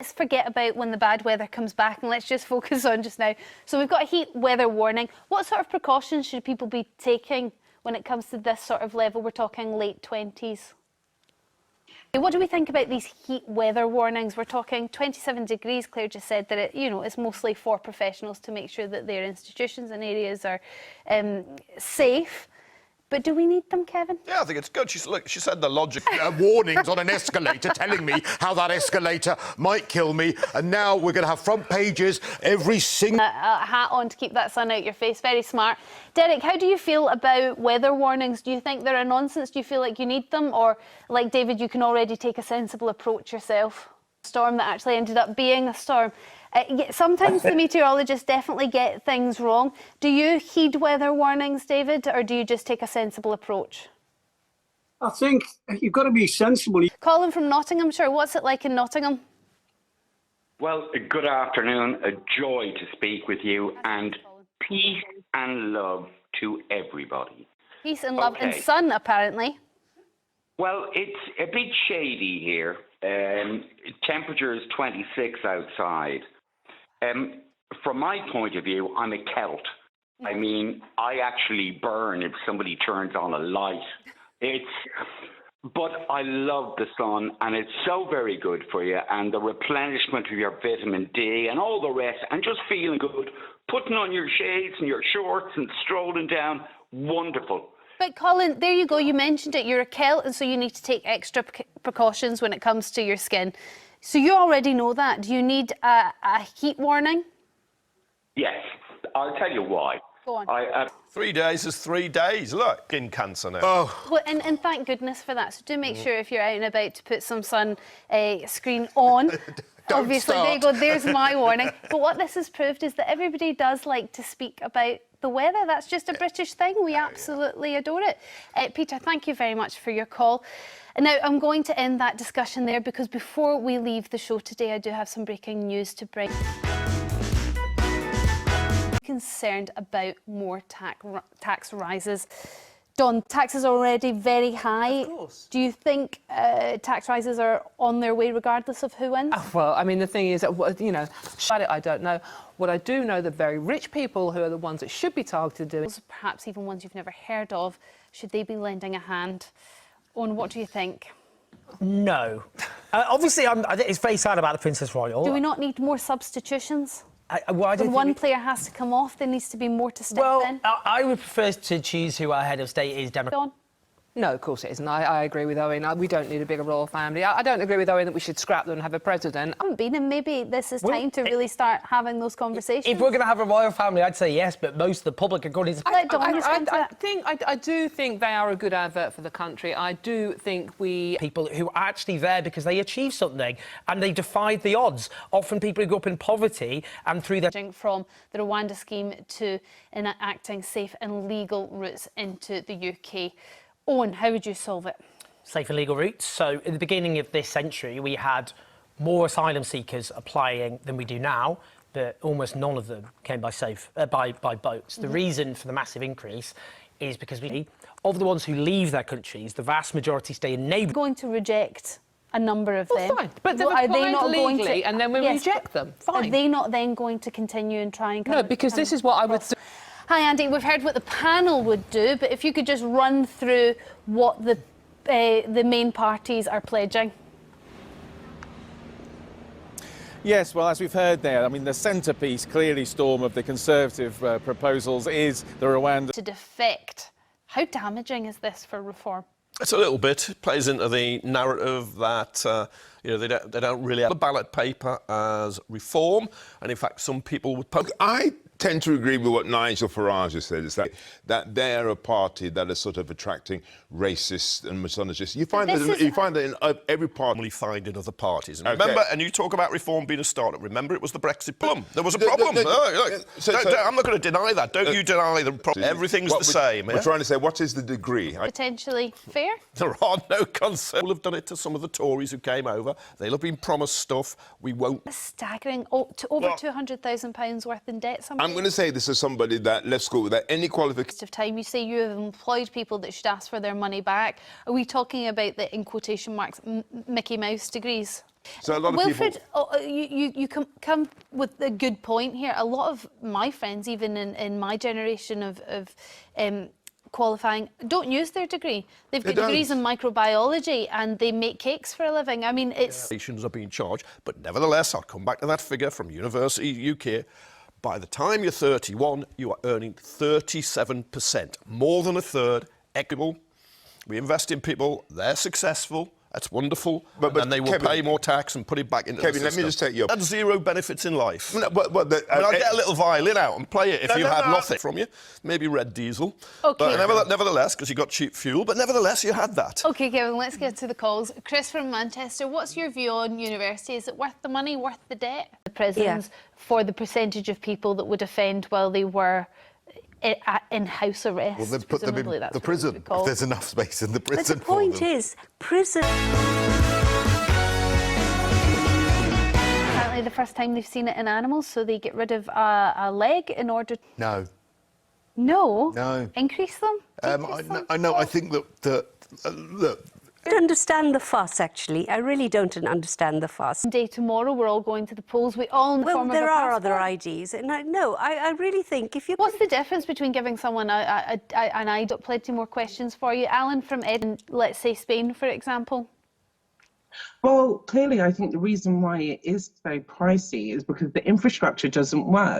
Let's forget about when the bad weather comes back and let's just focus on just now. So we've got a heat weather warning. What sort of precautions should people be taking when it comes to this sort of level? We're talking late 20s. What do we think about these heat weather warnings? We're talking 27 degrees. Claire just said that it's mostly for professionals to make sure that their institutions and areas are safe. But do we need them, Kevin? Yeah, I think it's good. She said the logic. Warnings on an escalator telling me how that escalator might kill me. And now we're going to have front pages every single... A hat on to keep that sun out your face. Very smart. Derek, how do you feel about weather warnings? Do you think they're a nonsense? Do you feel like you need them? Or, like David, you can already take a sensible approach yourself? Storm that actually ended up being a storm. Sometimes the meteorologists definitely get things wrong. Do you heed weather warnings, David, or do you just take a sensible approach? I think you've got to be sensible. Colin from Nottinghamshire, what's it like in Nottingham? Well, good afternoon. A joy to speak with you, and peace and love to everybody. Peace and love and sun, apparently. Well, it's a bit shady here. Temperature is 26 outside. From my point of view, I'm a Celt. I mean, I actually burn if somebody turns on a light. But I love the sun, and it's so very good for you, and the replenishment of your vitamin D and all the rest, and just feeling good, putting on your shades and your shorts and strolling down, wonderful. But Colin, there you go, you mentioned it, you're a Celt, and so you need to take extra precautions when it comes to your skin. So you already know that. Do you need a heat warning? Yes, I'll tell you why. Go on. 3 days is 3 days. Look, skin cancer now. Oh. Well, and thank goodness for that. So do make sure if you're out and about to put some sun screen on. Obviously, there you go, there's my warning. But what this has proved is that everybody does like to speak about the weather. That's just a British thing. We absolutely adore it. Peter, thank you very much for your call. And now I'm going to end that discussion there because before we leave the show today, I do have some breaking news to bring. Concerned about more tax rises. Don, taxes are already very high. Of course. Do you think tax rises are on their way regardless of who wins? Well, I mean, the thing is, about it, I don't know. What I do know, the very rich people who are the ones that should be targeted, perhaps even ones you've never heard of, should they be lending a hand? Owen, what do you think? No. Obviously, I think it's very sad about the Princess Royal. Do we not need more substitutions? When one player has to come off, there needs to be more to step in. Well, I would prefer to choose who our head of state is. Don? No, of course it isn't. I agree with Owen. We don't need a bigger royal family. I don't agree with Owen that we should scrap them and have a president. I haven't been, and maybe this is time to really start having those conversations. If we're going to have a royal family, I'd say yes, but most of the public are going to... I do think they are a good advert for the country. I do think we... People who are actually there because they achieved something and they defied the odds. Often people who grew up in poverty and through their... From the Rwanda scheme to enacting safe and legal routes into the UK. Owen, how would you solve it? Safe and legal routes. So at the beginning of this century, we had more asylum seekers applying than we do now, but almost none of them came by boats. The reason for the massive increase is because of the ones who leave their countries, the vast majority stay in neighbourhood. Going to reject a number of them. Fine, but they've applied legally and then we reject them. Fine. Are they not then going to continue and try and... No, because this is what I would... Hi, Andy. We've heard what the panel would do, but if you could just run through what the main parties are pledging. Yes, well, as we've heard there, I mean, the centrepiece, clearly, Storm, of the Conservative proposals is the Rwanda... To defect. How damaging is this for reform? It's a little bit. It plays into the narrative that, they don't really have a ballot paper as reform. And, in fact, some people would... I tend to agree with what Nigel Farage has said, is that they're a party that is sort of attracting racists and misogynists. You find that in every party. We find in other parties. And remember, and you talk about reform being a startup. Remember, it was the Brexit problem. There was a problem. I'm not going to deny that. Don't you deny the problem. Everything's the same. We're trying to say, what is the degree? Potentially fair? There are no concerns. We'll have done it to some of the Tories who came over. They'll have been promised stuff. We won't. Staggering. To over £200,000 worth in debt. going to say this as somebody that left school without any qualification. Of time, you say you have employed people that should ask for their money back. Are we talking about the, in quotation marks, Mickey Mouse degrees? So a lot of Wilfred, people... you come with a good point here. A lot of my friends, even in my generation of qualifying, don't use their degree. They've got degrees in microbiology and they make cakes for a living. I mean, it's... Nations are being charged, but nevertheless, I'll come back to that figure from University UK. By the time you're 31, you are earning 37%, more than a third, equitable. We invest in people, they're successful. That's wonderful, but then they will Kevin, pay more tax and put it back into Kevin, the system. let me just take you... That's zero benefits in life. No, I'll get a little violin out and play it if you had nothing from you. Maybe red diesel. Okay. But nevertheless, because you got cheap fuel, but nevertheless, you had that. OK, Kevin, let's get to the calls. Chris from Manchester, what's your view on university? Is it worth the money, worth the debt? The prisons for the percentage of people that would offend while they were in house arrest. Well, then put them in the prison if there's enough space in the prison. But the point is, prison... Apparently the first time they've seen it in animals, so they get rid of a leg in order... No. No? No. Increase them? I know. I think that look... I don't understand the fuss, actually. I really don't understand the fuss. Day tomorrow, we're all going to the polls. We all in the form of a there are passport. other IDs. And I really think if you... What's the difference between giving someone an ID? Plenty more questions for you. Alan from Edinburgh, let's say Spain, for example. Well, clearly, I think the reason why it is so pricey is because the infrastructure doesn't work.